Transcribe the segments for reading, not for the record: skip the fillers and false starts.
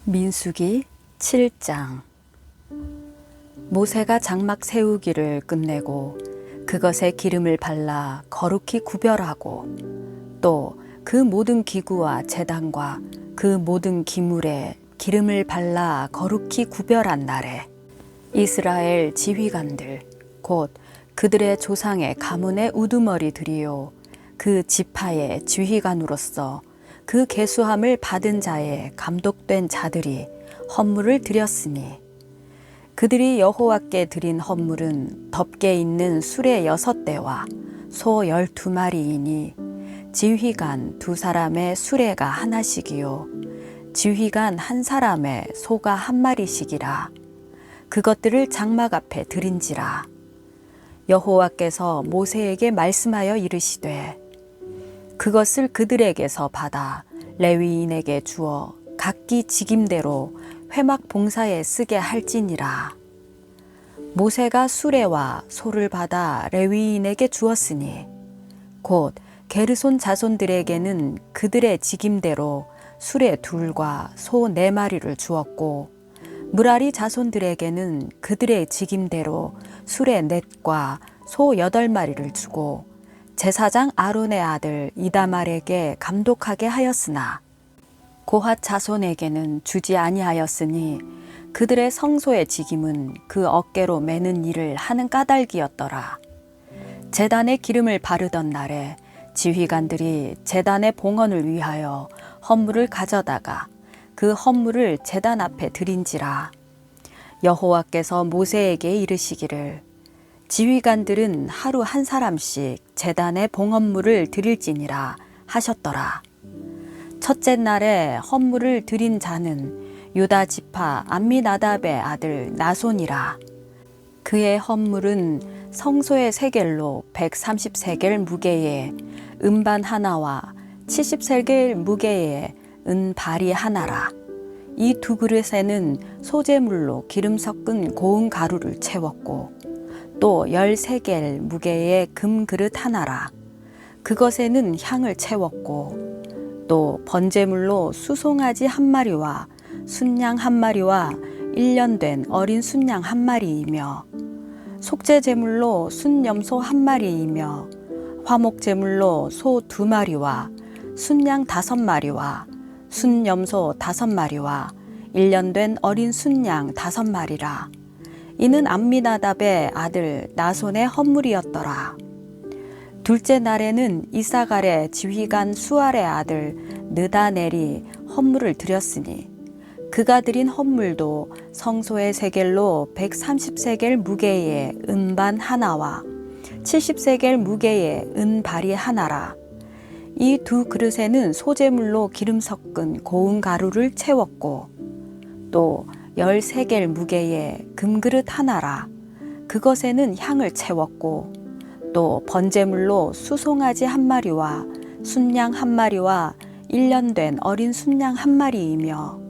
민수기 7장. 모세가 장막 세우기를 끝내고 그것에 기름을 발라 거룩히 구별하고 또 그 모든 기구와 제단과 그 모든 기물에 기름을 발라 거룩히 구별한 날에 이스라엘 지휘관들 곧 그들의 조상의 가문의 우두머리들이요 그 지파의 지휘관으로서 그 계수함을 받은 자의 감독된 자들이 헌물을 드렸으니 그들이 여호와께 드린 헌물은 덮개 있는 수레 6대와 소 12마리이니 지휘관 2사람의 수레가 하나씩이요 지휘관 1사람의 소가 1마리씩이라. 그것들을 장막 앞에 드린지라. 여호와께서 모세에게 말씀하여 이르시되 그것을 그들에게서 받아 레위인에게 주어 각기 직임대로 회막 봉사에 쓰게 할지니라. 모세가 수레와 소를 받아 레위인에게 주었으니 곧 게르손 자손들에게는 그들의 직임대로 수레 2과 소 4마리를 주었고 므라리 자손들에게는 그들의 직임대로 수레 4과 소 8마리를 주고 제사장 아론의 아들 이다말에게 감독하게 하였으나 고핫 자손에게는 주지 아니하였으니 그들의 성소의 직임은 그 어깨로 매는 일을 하는 까닭이었더라. 제단에 기름을 바르던 날에 지휘관들이 제단의 봉헌을 위하여 헌물을 가져다가 그 헌물을 제단 앞에 드린지라. 여호와께서 모세에게 이르시기를 지휘관들은 하루 1사람씩 제단에 봉헌물을 드릴지니라 하셨더라. 첫째 날에 헌물을 드린 자는 유다 지파 암미나답의 아들 나손이라. 그의 헌물은 성소의 세겔로 130세겔 무게의 은반 하나와 70세겔 무게의 은발이 하나라. 이 2그릇에는 소재물로 기름 섞은 고운 가루를 채웠고 또 13겔 무게의 금그릇 하나라. 그것에는 향을 채웠고 또 번제물로 수송아지 1마리와 순양 1마리와 1년 된 어린 순양 1마리이며 속죄제물로 순염소 1마리이며 화목제물로 소 2마리와 순양 5마리와 순염소 5마리와 1년 된 어린 순양 5마리라. 이는 암미나답의 아들 나손의 헌물이었더라. 둘째 날에는 이사갈의 지휘관 수알의 아들 느다넬이 헌물을 드렸으니 그가 드린 헌물도 성소의 세겔로 130세겔 무게의 은반 하나와 70세겔 무게의 은발이 하나라. 이 2그릇에는 소재물로 기름 섞은 고운 가루를 채웠고 또 13겔 무게의 금그릇 하나라. 그것에는 향을 채웠고 또 번제물로 수송아지 1마리와 순양 1마리와 1년 된 어린 순양 1마리이며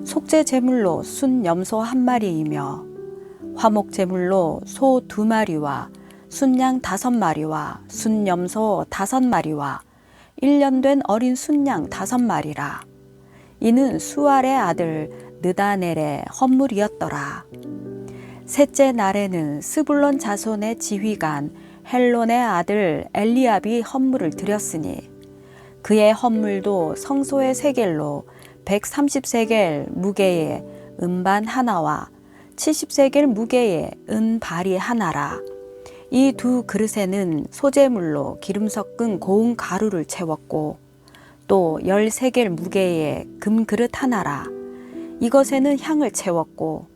속죄제물로 순염소 1마리이며 화목제물로 소 2마리와 순양 5마리와 순염소 5마리와 1년 된 어린 순양 5마리라. 이는 수알의 아들 느다넬의 헌물이었더라. 셋째 날에는 스불론 자손의 지휘관 헬론의 아들 엘리압이 헌물을 드렸으니 그의 헌물도 성소의 세겔로 130세겔 무게의 은반 하나와 70세겔 무게의 은발이 하나라. 이 2그릇에는 소재물로 기름 섞은 고운 가루를 채웠고 또 13겔 무게의 금그릇 하나라. 이것에는 향을 채웠고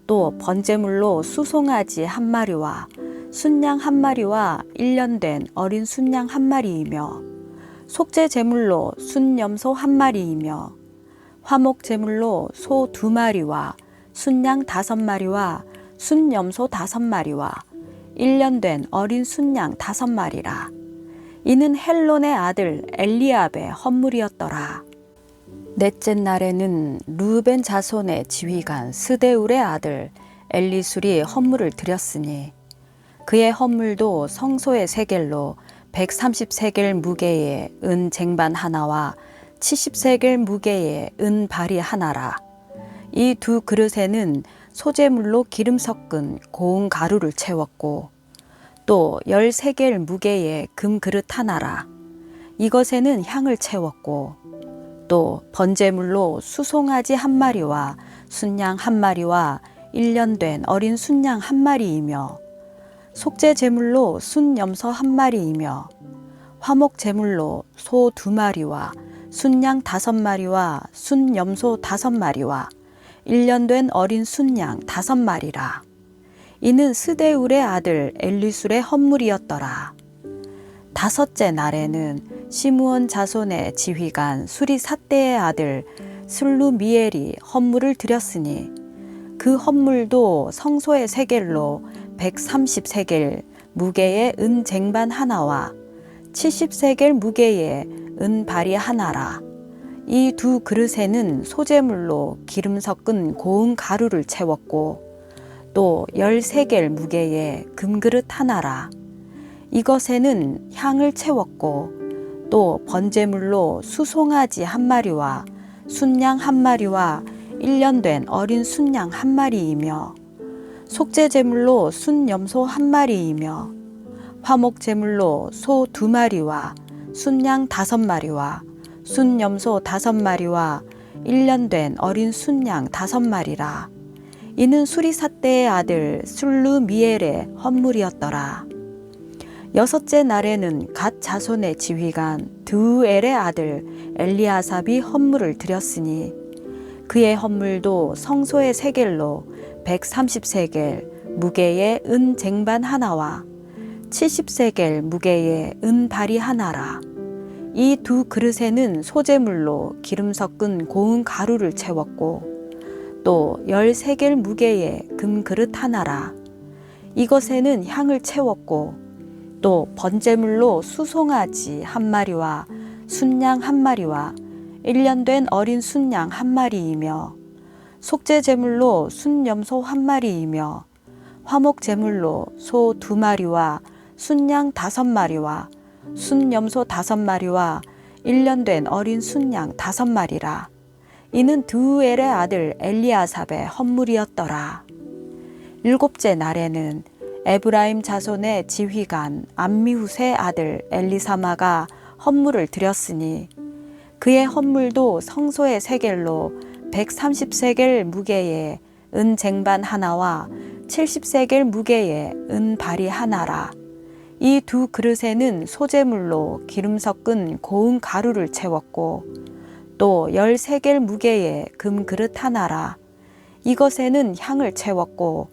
또 번제물로 수송아지 1마리와 순양 1마리와 1년 된 어린 순양 1마리이며 속죄제물로 순염소 1마리이며 화목제물로 소 2마리와 순양 5마리와 순염소 5마리와 1년 된 어린 순양 5마리라. 이는 헬론의 아들 엘리압의 헌물이었더라. 넷째 날에는 르우벤 자손의 지휘관 스데울의 아들 엘리술이 헌물을 드렸으니 그의 헌물도 성소의 세겔로 130세겔 무게의 은 쟁반 하나와 70세겔 무게의 은 발이 하나라. 이 두 그릇에는 소재물로 기름 섞은 고운 가루를 채웠고 또 13개의 무게의 금그릇 하나라. 이것에는 향을 채웠고 또 번제물로 수송아지 1마리와 순양 1마리와 1년 된 어린 순양 1마리이며 속죄 제물로 순염소 1마리이며 화목 제물로 소 2마리와 순양 5마리와 순염소 5마리와 1년 된 어린 순양 5마리라. 이는 스데울의 아들 엘리술의 헌물이었더라. 다섯째 날에는 시므온 자손의 지휘관 수리삿대의 아들 슬루미엘이 헌물을 드렸으니 그 헌물도 성소의 세겔로 130세겔 무게의 은 쟁반 하나와 70세겔 무게의 은 바리 하나라. 이 두 그릇에는 소재물로 기름 섞은 고운 가루를 채웠고 또 13개의 무게의 금그릇 하나라. 이것에는 향을 채웠고 또 번제물로 수송아지 1마리와 순양 1마리와 1년 된 어린 순양 1마리이며 속죄제물로 순염소 1마리이며 화목제물로 소 2마리와 순양 5마리와 순염소 5마리와 1년 된 어린 순양 5마리라. 이는 수리삿대의 아들 슬루미엘의 헌물이었더라. 여섯째 날에는 갓 자손의 지휘관 드우엘의 아들 엘리아삽이 헌물을 드렸으니 그의 헌물도 성소의 세겔로 130세겔 무게의 은 쟁반 하나와 70세겔 무게의 은 바리 하나라. 이 두 그릇에는 소재물로 기름 섞은 고운 가루를 채웠고 또 13개의 무게의 금그릇 하나라. 이것에는 향을 채웠고 또 번제물로 수송아지 1마리와 순양 1마리와 1년 된 어린 순양 1마리이며 속죄제물로 순염소 1마리이며 화목제물로 소 2마리와 순양 5마리와 순염소 5마리와 1년 된 어린 순양 5마리라. 이는 드우엘의 아들 엘리아삽의 헌물이었더라. 일곱째 날에는 에브라임 자손의 지휘관 암미훗의 아들 엘리사마가 헌물을 드렸으니 그의 헌물도 성소의 세겔로 130세겔 무게의 은 쟁반 하나와 70세겔 무게의 은 바리 하나라. 이 두 그릇에는 소재물로 기름 섞은 고운 가루를 채웠고 또 13개의 무게의 금그릇 하나라. 이것에는 향을 채웠고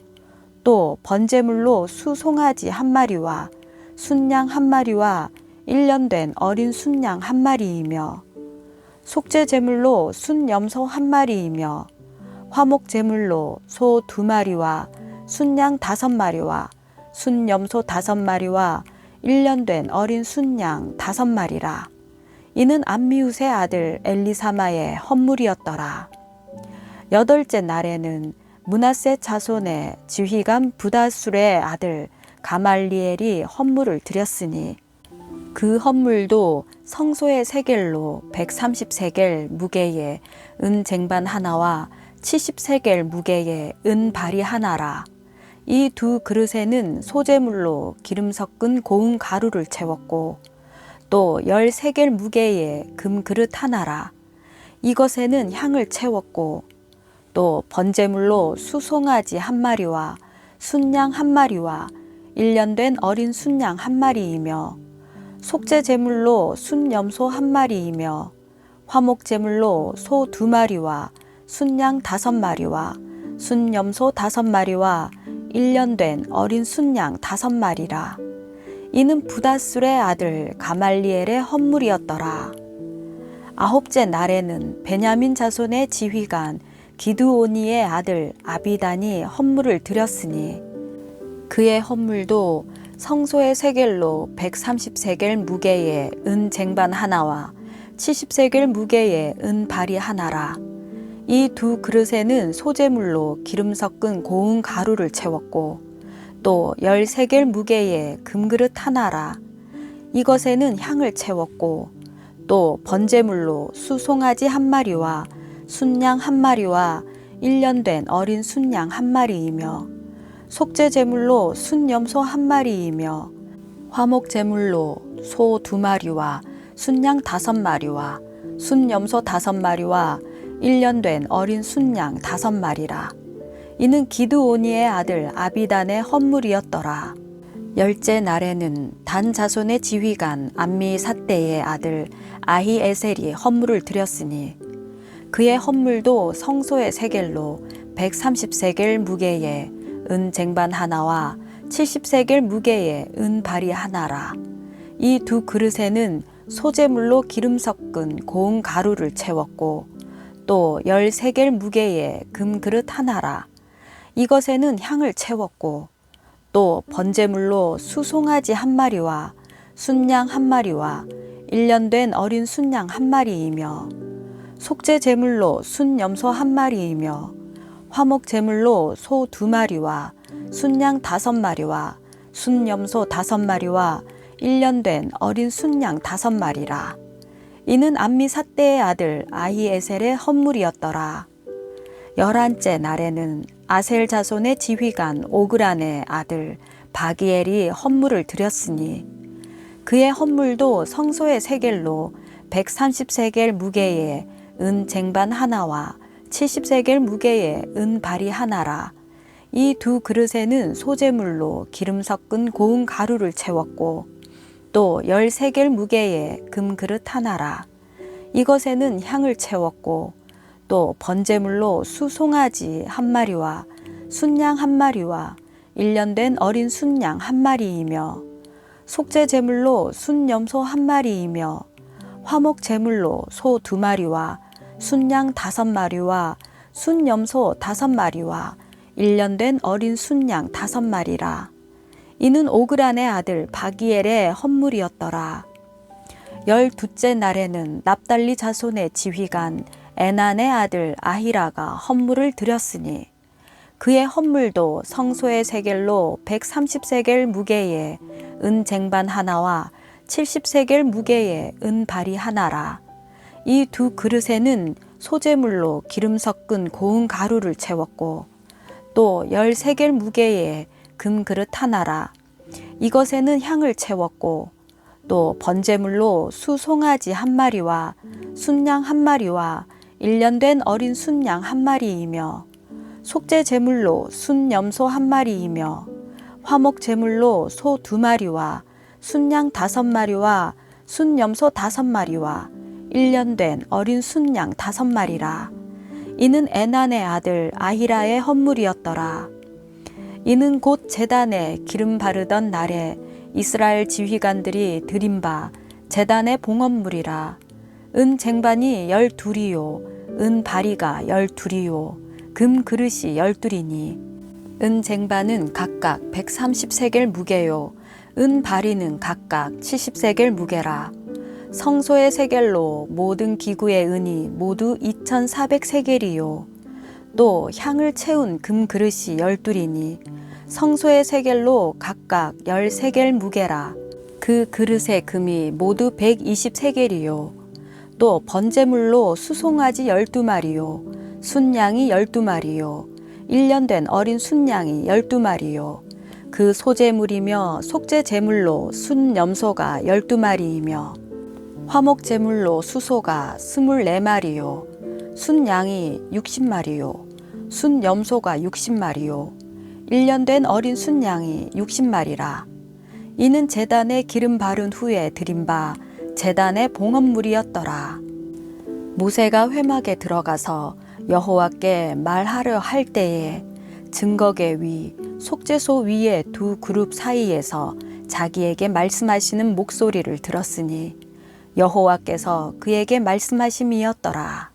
또 번제물로 수송아지 1마리와 순양 1마리와 1년 된 어린 순양 1마리이며 속죄제물로 순염소 1마리이며 화목제물로 소 2마리와 순양 5마리와 순염소 5마리와 1년 된 어린 순양 5마리라. 이는 암미훗의 아들 엘리사마의 헌물이었더라. 여덟째 날에는 므낫세 자손의 지휘관 부다술의 아들 가말리엘이 헌물을 드렸으니 그 헌물도 성소의 세겔로 130세겔 무게의 은 쟁반 하나와 70세겔 무게의 은 바리 하나라. 이 두 그릇에는 소재물로 기름 섞은 고운 가루를 채웠고 또 13개의 무게의 금그릇 하나라. 이것에는 향을 채웠고 또 번제물로 수송아지 1마리와 순양 1마리와 1년 된 어린 순양 1마리이며 속죄제물로 순염소 1마리이며 화목제물로 소 2마리와 순양 5마리와 순염소 5마리와 1년 된 어린 순양 5마리라. 이는 부다술의 아들 가말리엘의 헌물이었더라. 아홉째 날에는 베냐민 자손의 지휘관 기드오니의 아들 아비단이 헌물을 드렸으니 그의 헌물도 성소의 세겔로 130세겔 무게의 은 쟁반 하나와 70세겔 무게의 은 바리 하나라. 이 두 그릇에는 소재물로 기름 섞은 고운 가루를 채웠고 또 13개의 무게의 금그릇 하나라. 이것에는 향을 채웠고 또 번제물로 수송아지 1마리와 순양 1마리와 1년 된 어린 순양 한 마리이며 속죄 제물로 순염소 한 마리이며 화목 제물로 소 2마리와 순양 5마리와 순염소 5마리와 1년 된 어린 순양 5마리라. 이는 기드오니의 아들 아비단의 헌물이었더라. 열째 날에는 단 자손의 지휘관 암미사대의 아들 아히에셀이 헌물을 드렸으니 그의 헌물도 성소의 세겔로 130세겔 무게의 은 쟁반 하나와 70세겔 무게의 은 발이 하나라. 이 두 그릇에는 소재물로 기름 섞은 고운 가루를 채웠고 또 13겔 무게의 금 그릇 하나라. 이것에는 향을 채웠고 또 번제물로 수송아지 한 마리와 순양 한 마리와 1년 된 어린 순양 한 마리이며 속죄 제물로 순염소 한 마리이며 화목 제물로 소 2마리와 순양 5마리와 순염소 5마리와 1년 된 어린 순양 5마리라. 이는 암미사대의 아들 아히에셀의 헌물이었더라. 11째 날에는 아셀 자손의 지휘관 오그란의 아들 바기엘이 헌물을 드렸으니 그의 헌물도 성소의 세겔로 130세겔 무게의 은 쟁반 하나와 70세겔 무게의 은 발이 하나라. 이 두 그릇에는 소재물로 기름 섞은 고운 가루를 채웠고 또 13겔 무게의 금 그릇 하나라. 이것에는 향을 채웠고 또 번제물로 수송아지 한 마리와 순양 한 마리와 1년 된 어린 순양 한 마리이며 속죄 제물로 순염소 한 마리이며 화목 제물로 소 2마리와 순양 5마리와 순염소 5마리와 1년 된 어린 순양 5마리라. 이는 오그란의 아들 바기엘의 헌물이었더라. 12째 날에는 납달리 자손의 지휘관 에난의 아들 아히라가 헌물을 드렸으니 그의 헌물도 성소의 세겔로 130세겔 무게의 은 쟁반 하나와 70세겔 무게의 은 발이 하나라. 이 두 그릇에는 소재물로 기름 섞은 고운 가루를 채웠고 또 13겔 무게의 금 그릇 하나라. 이것에는 향을 채웠고 또 번제물로 수송아지 한 마리와 순양 한 마리와 1년 된 어린 순양 한 마리이며 속죄 제물로 순염소 한 마리이며 화목 제물로 소 2마리와 순양 5마리와 순염소 5마리와 1년 된 어린 순양 5마리라. 이는 에난의 아들 아히라의 헌물이었더라. 이는 곧 제단에 기름 바르던 날에 이스라엘 지휘관들이 드린 바 제단의 봉헌물이라. 은 쟁반이 12이요 은 바리가 12이요 금 그릇이 12이니 은 쟁반은 각각 130세겔 무게요 은 바리는 각각 70세겔 무게라. 성소의 세겔로 모든 기구의 은이 모두 2400세겔이요 또 향을 채운 금 그릇이 12이니 성소의 세겔로 각각 10세겔 무게라. 그 그릇의 금이 모두 120세겔이요 또 번제물로 수송아지 12마리요 순양이 12마리요 1년 된 어린 순양이 12마리요 그 소제물이며 속죄 제물로 순염소가 12마리이며 화목 제물로 수소가 24마리요 순양이 60마리요 순염소가 60마리요 1년 된 어린 순양이 60마리라. 이는 제단에 기름 바른 후에 드린 바 제단의 봉헌물이었더라. 모세가 회막에 들어가서 여호와께 말하려 할 때에 증거계 위 속죄소 위의 두 그룹 사이에서 자기에게 말씀하시는 목소리를 들었으니 여호와께서 그에게 말씀하심이었더라.